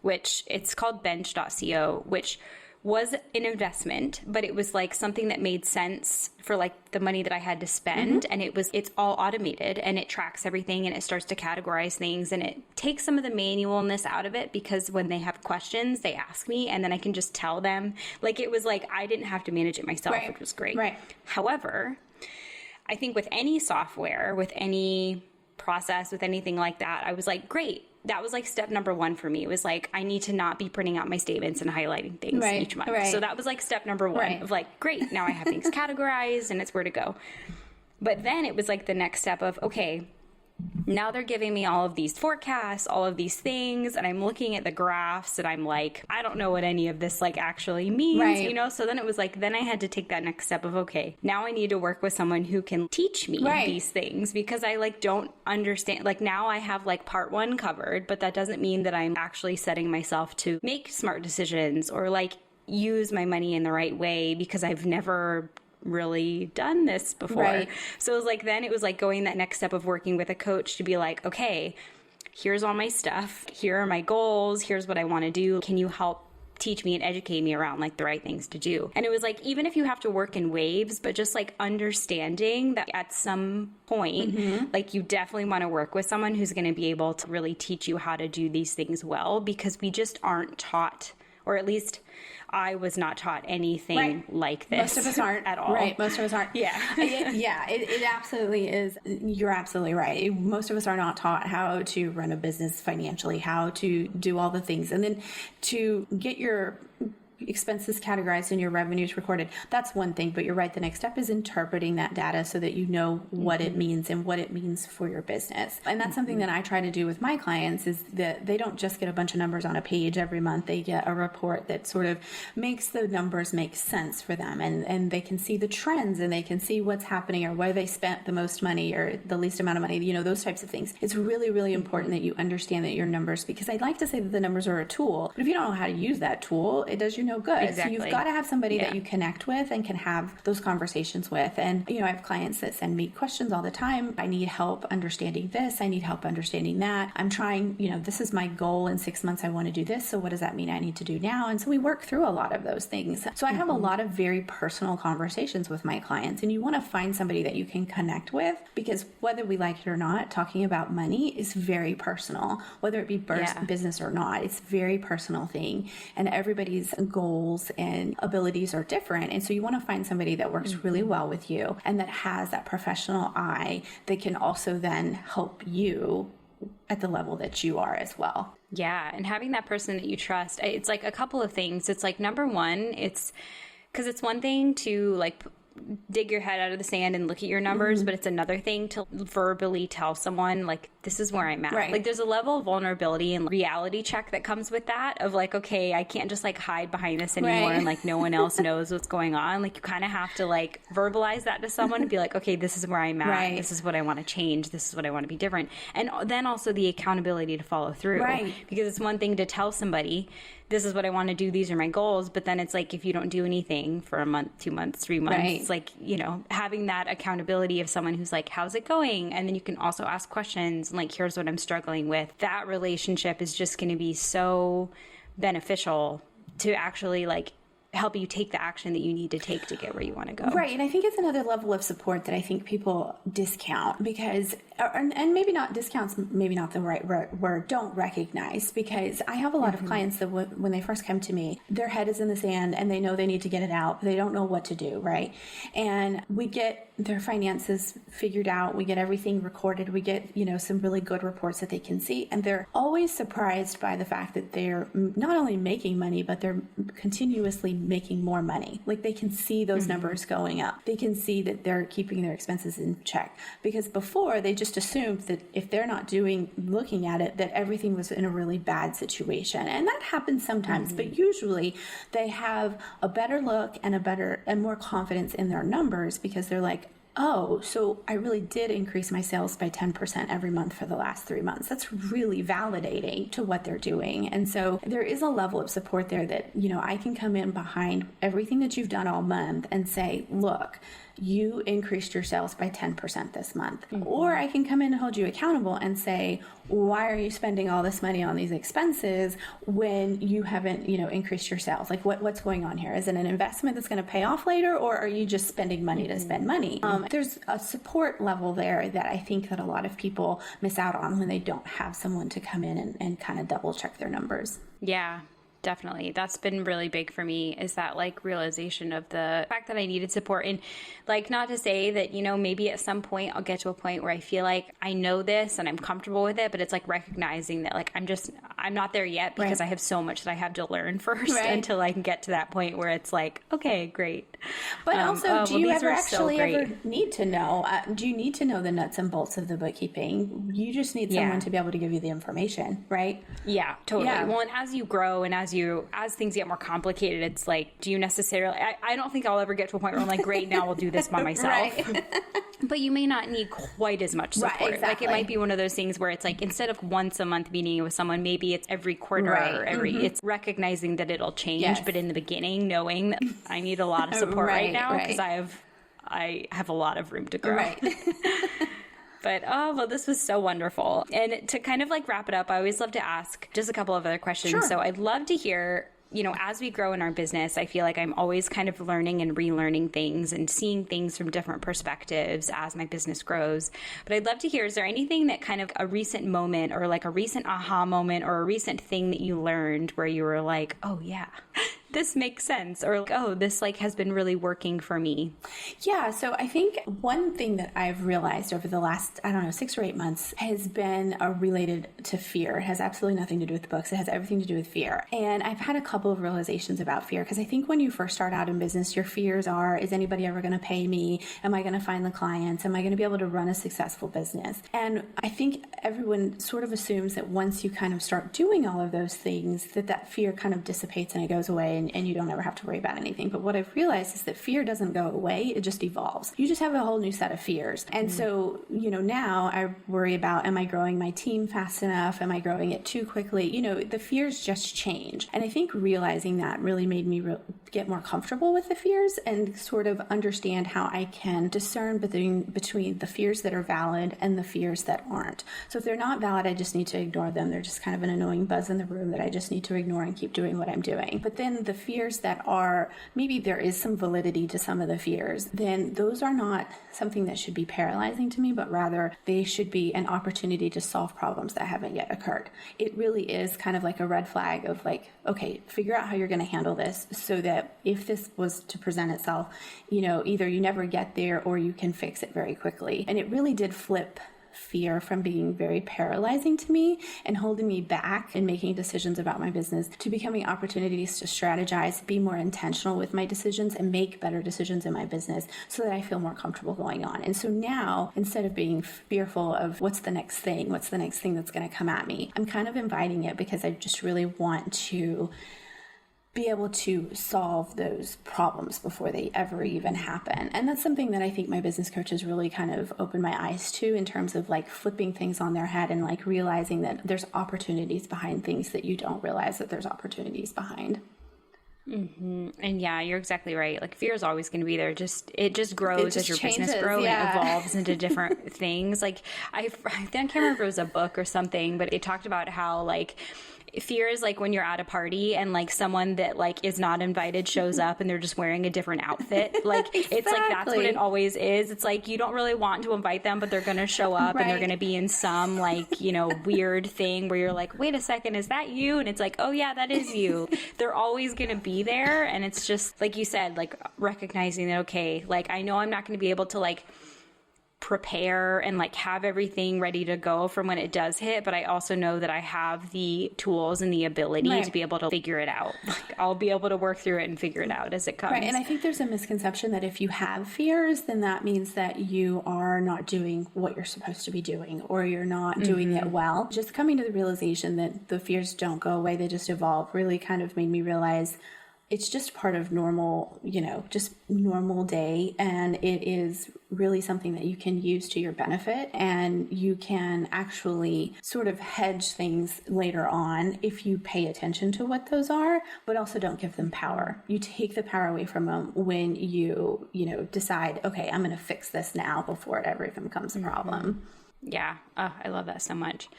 which it's called bench.co, which was an investment, but it was like something that made sense for like the money that I had to spend. And it's all automated and it tracks everything and it starts to categorize things and it takes some of the manualness out of it, because when they have questions, they ask me and then I can just tell them. Like, it was like I didn't have to manage it myself, which was great. Right. However, I think with any software, with any process, with anything like that, I was like, great. That was like step number one for me. It was like, I need to not be printing out my statements and highlighting things each month. So that was like step number one of like, great, now I have things categorized and it's where to go. But then it was like the next step of, okay, now they're giving me all of these forecasts, all of these things, and I'm looking at the graphs and I'm like, I don't know what any of this like actually means, So then it was like, then I had to take that next step of, okay, now I need to work with someone who can teach me these things, because I like don't understand. Like, now I have like part one covered, but that doesn't mean that I'm actually setting myself to make smart decisions or like use my money in the right way, because I've never really done this before. So it was like, then it was like going that next step of working with a coach to be like, okay, here's all my stuff. Here are my goals. Here's what I want to do. Can you help teach me and educate me around like the right things to do? And it was like, even if you have to work in waves, but just like understanding that at some point, like you definitely want to work with someone who's going to be able to really teach you how to do these things well, because we just aren't taught, or at least I was not taught anything like this. Most of us aren't at all. Right. Most of us aren't. Yeah. It absolutely is. You're absolutely right. Most of us are not taught how to run a business financially, how to do all the things. And then to get your expenses categorized and your revenues recorded. That's one thing, but you're right. The next step is interpreting that data so that you know what it means and what it means for your business. And that's something that I try to do with my clients, is that they don't just get a bunch of numbers on a page every month. They get a report that sort of makes the numbers make sense for them, and they can see the trends and they can see what's happening or where they spent the most money or the least amount of money, those types of things. It's really, really important that you understand that your numbers, because I'd like to say that the numbers are a tool, but if you don't know how to use that tool, it does you no good. Exactly. So you've got to have somebody that you connect with and can have those conversations with. And, I have clients that send me questions all the time. I need help understanding this. I need help understanding that. I'm trying, this is my goal in 6 months. I want to do this. So what does that mean I need to do now? And so we work through a lot of those things. So I have a lot of very personal conversations with my clients, and you want to find somebody that you can connect with, because whether we like it or not, talking about money is very personal, whether it be business or not. It's a very personal thing, and everybody's goals and abilities are different. And so you want to find somebody that works really well with you and that has that professional eye that can also then help you at the level that you are as well. Yeah. And having that person that you trust, it's like a couple of things. It's like, number one, because it's one thing to like dig your head out of the sand and look at your numbers, but it's another thing to verbally tell someone, like, this is where I'm at. Right. Like, there's a level of vulnerability and reality check that comes with that of like, okay, I can't just like hide behind this anymore and like no one else knows what's going on. Like, you kind of have to like verbalize that to someone and be like, okay, this is where I'm at. Right. This is what I want to change. This is what I want to be different. And then also the accountability to follow through. Right. Because it's one thing to tell somebody, this is what I want to do, these are my goals, but then it's like, if you don't do anything for a month, 2 months, 3 months, Right. it's like, you know, having that accountability of someone who's like, how's it going? And then you can also ask questions and like, here's what I'm struggling with. That relationship is just going to be so beneficial to actually like help you take the action that you need to take to get where you want to go. Right. And I think it's another level of support that I think people discount because, and maybe not discounts, maybe not the right word, don't recognize, because I have a lot of clients that when they first come to me, their head is in the sand and they know they need to get it out, but they don't know what to do. Right. And we get their finances figured out. We get everything recorded. We get, you know, some really good reports that they can see. And they're always surprised by the fact that they're not only making money, but they're continuously making more money. Like, they can see those numbers going up. They can see that they're keeping their expenses in check, because before they just assumed that if they're not looking at it, that everything was in a really bad situation. And that happens sometimes, but usually they have a better look and more confidence in their numbers, because they're like, oh, so I really did increase my sales by 10% every month for the last 3 months. That's really validating to what they're doing. And so there is a level of support there that, you know, I can come in behind everything that you've done all month and say, look, you increased your sales by 10% this month. Or I can come in and hold you accountable and say, why are you spending all this money on these expenses when you haven't, you know, increased your sales? Like, what's going on here? Is it an investment that's going to pay off later, or are you just spending money to spend money? There's a support level there that I think that a lot of people miss out on when they don't have someone to come in and kind of double check their numbers. Yeah. Definitely. That's been really big for me, is that like realization of the fact that I needed support. And like, not to say that, you know, maybe at some point I'll get to a point where I feel like I know this and I'm comfortable with it, but it's like recognizing that like, I'm not there yet, because I have so much that I have to learn first until I can get to that point where it's like, okay, great. But also, do you ever need to know, do you need to know the nuts and bolts of the bookkeeping? You just need someone to be able to give you the information, right? Yeah, totally. Yeah. Well, and as you grow and as things get more complicated, it's like, do you necessarily, I don't think I'll ever get to a point where I'm like, great, now I'll do this by myself. But you may not need quite as much support. Right, exactly. Like, it might be one of those things where it's like, instead of once a month meeting with someone, maybe it's every quarter or it's recognizing that it'll change. But in the beginning, knowing that I need a lot of support right now, because I have a lot of room to grow. Right. But, this was so wonderful. And to kind of like wrap it up, I always love to ask just a couple of other questions. Sure. So I'd love to hear, you know, as we grow in our business, I feel like I'm always kind of learning and relearning things and seeing things from different perspectives as my business grows. But I'd love to hear, is there anything that kind of a recent moment or like a recent aha moment or a recent thing that you learned where you were like, oh yeah, this makes sense, or like, oh, this like has been really working for me? Yeah. So I think one thing that I've realized over the last, 6 or 8 months has been related to fear. It has absolutely nothing to do with the books. It has everything to do with fear. And I've had a couple of realizations about fear, because I think when you first start out in business, your fears are, is anybody ever going to pay me? Am I going to find the clients? Am I going to be able to run a successful business? And I think everyone sort of assumes that once you kind of start doing all of those things, that fear kind of dissipates and it goes away, and you don't ever have to worry about anything. But what I've realized is that fear doesn't go away. It just evolves. You just have a whole new set of fears. And so, you know, now I worry about, am I growing my team fast enough? Am I growing it too quickly? You know, the fears just change. And I think realizing that really made me get more comfortable with the fears and sort of understand how I can discern between the fears that are valid and the fears that aren't. So if they're not valid, I just need to ignore them. They're just kind of an annoying buzz in the room that I just need to ignore and keep doing what I'm doing. But then the fears that are, maybe there is some validity to some of the fears, then those are not something that should be paralyzing to me, but rather they should be an opportunity to solve problems that haven't yet occurred. It really is kind of like a red flag of like, okay, figure out how you're going to handle this so that if this was to present itself, you know, either you never get there or you can fix it very quickly. And it really did flip fear from being very paralyzing to me and holding me back in making decisions about my business to becoming opportunities to strategize, be more intentional with my decisions, and make better decisions in my business so that I feel more comfortable going on. And so now, instead of being fearful of what's the next thing that's going to come at me, I'm kind of inviting it because I just really want to be able to solve those problems before they ever even happen. And that's something that I think my business coaches really kind of opened my eyes to, in terms of like flipping things on their head and like realizing that there's opportunities behind things that you don't realize that there's opportunities behind. Mm-hmm. And yeah, you're exactly right. Like fear is always going to be there. It just grows as your business grows and evolves into different things. Like I can't remember if it was a book or something, but it talked about how like fear is like when you're at a party and like someone that like is not invited shows up and they're just wearing a different outfit. Like It's like that's what it always is. It's like you don't really want to invite them, but they're going to show up and they're going to be in some like, you know, weird thing where you're like, wait a second, is that you? And it's like, oh yeah, that is you. They're always going to be there. And it's just like you said, like recognizing that, okay, like I know I'm not going to be able to like prepare and like have everything ready to go from when it does hit, but I also know that I have the tools and the ability to be able to figure it out. Like I'll be able to work through it and figure it out as it comes. Right. And I think there's a misconception that if you have fears, then that means that you are not doing what you're supposed to be doing, or you're not doing it well. Just coming to the realization that the fears don't go away, they just evolve, really kind of made me realize it's just part of normal, you know, just normal day. And it is really something that you can use to your benefit. And you can actually sort of hedge things later on if you pay attention to what those are, but also don't give them power. You take the power away from them when you decide, okay, I'm going to fix this now before it ever even becomes a problem. Yeah. Oh, I love that so much.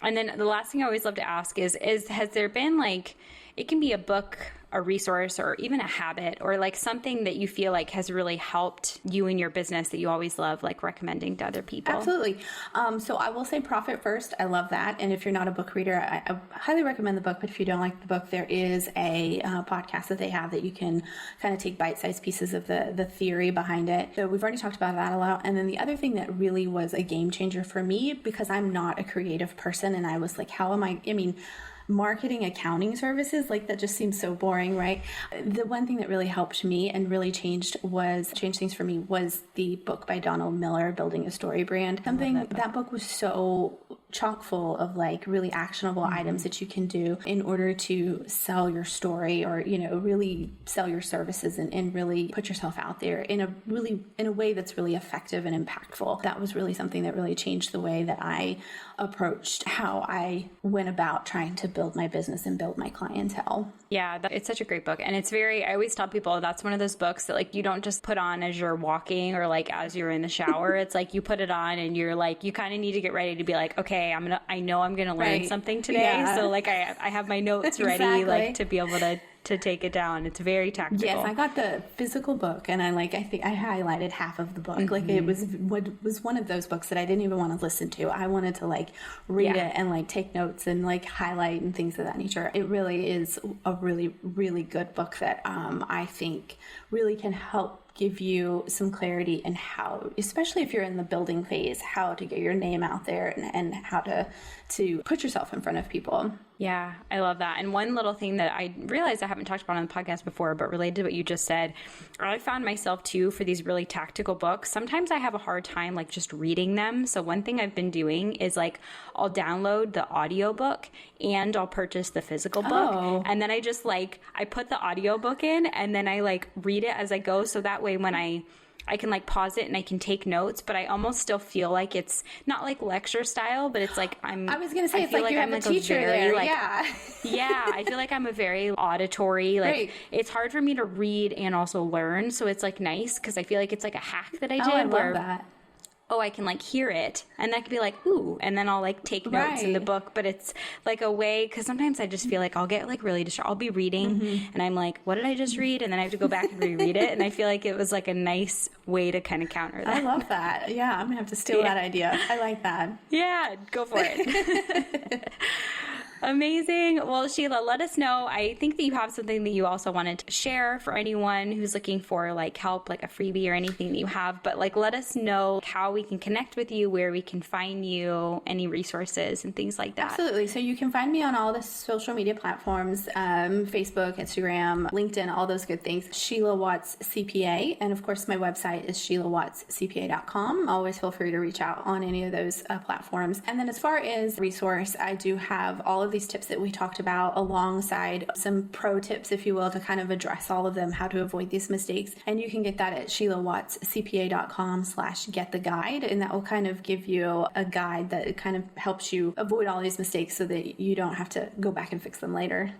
And then the last thing I always love to ask is has there been like, it can be a book, a resource, or even a habit, or like something that you feel like has really helped you in your business that you always love, like recommending to other people? Absolutely. So I will say Profit First. I love that. And if you're not a book reader, I highly recommend the book. But if you don't like the book, there is a podcast that they have that you can kind of take bite-sized pieces of the theory behind it. So we've already talked about that a lot. And then the other thing that really was a game changer for me, because I'm not a creative person, and I was like, marketing accounting services, like that just seems so boring, right? The one thing that really helped me and really changed things for me was the book by Donald Miller, Building a Story Brand. That book was so chock full of like really actionable items that you can do in order to sell your story, or, you know, really sell your services and really put yourself out there in a way that's really effective and impactful. That was really something that really changed the way that I approached how I went about trying to build my business and build my clientele. Yeah, it's such a great book. And it's I always tell people that's one of those books that like you don't just put on as you're walking or like as you're in the shower. It's like you put it on and you're like, you kind of need to get ready to be like, okay, I know I'm going to learn something today. Yeah. So like I have my notes ready, like to be able to take it down. It's very tactical. Yes, I got the physical book, and I think I highlighted half of the book. Mm-hmm. Like it was one of those books that I didn't even want to listen to. I wanted to like read it and like take notes and like highlight and things of that nature. It really is a really, really good book that I think really can help give you some clarity in how, especially if you're in the building phase, how to get your name out there and how to put yourself in front of people. Yeah, I love that. And one little thing that I realized I haven't talked about on the podcast before, but related to what you just said, I found myself too, for these really tactical books, sometimes I have a hard time like just reading them. So one thing I've been doing is like I'll download the audiobook and I'll purchase the physical book. Oh. And then I just like, I put the audiobook in and then I like read it as I go. So that way when I can like pause it and I can take notes, but I almost still feel like it's not like lecture style, but it's like I was going to say, it's like you have a teacher there. Like, yeah, I feel like I'm a very auditory, like it's hard for me to read and also learn. So it's like nice because I feel like it's like a hack that I did. I love that. I can like hear it and I can be like, ooh, and then I'll like take notes in the book, but it's like a way, because sometimes I just feel like I'll get like really distracted. I'll be reading and I'm like, what did I just read? And then I have to go back and reread it. And I feel like it was like a nice way to kind of counter that. I love that. Yeah, I'm gonna have to steal that idea. I like that. Yeah, go for it. Amazing. Well, Sheila, let us know. I think that you have something that you also wanted to share for anyone who's looking for like help, like a freebie or anything that you have. But like, let us know how we can connect with you, where we can find you, any resources and things like that. Absolutely. So you can find me on all the social media platforms, Facebook, Instagram, LinkedIn, all those good things. Sheila Watts CPA. And of course, my website is SheilaWattsCPA.com. Always feel free to reach out on any of those platforms. And then as far as resource, I do have all of these tips that we talked about alongside some pro tips, if you will, to kind of address all of them, how to avoid these mistakes. And you can get that at SheilaWattsCPA.com/gettheguide. And that will kind of give you a guide that kind of helps you avoid all these mistakes so that you don't have to go back and fix them later.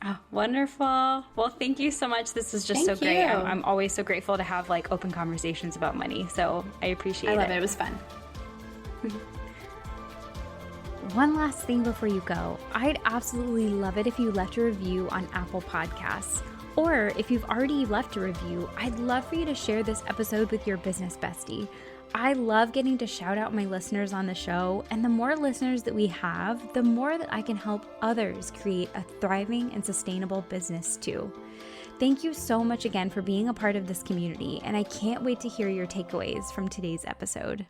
Oh, wonderful. Well, thank you so much. This is just so great. I'm always so grateful to have like open conversations about money. So I appreciate it. I love it. It was fun. One last thing before you go. I'd absolutely love it if you left a review on Apple Podcasts. Or if you've already left a review, I'd love for you to share this episode with your business bestie. I love getting to shout out my listeners on the show, and the more listeners that we have, the more that I can help others create a thriving and sustainable business too. Thank you so much again for being a part of this community, and I can't wait to hear your takeaways from today's episode.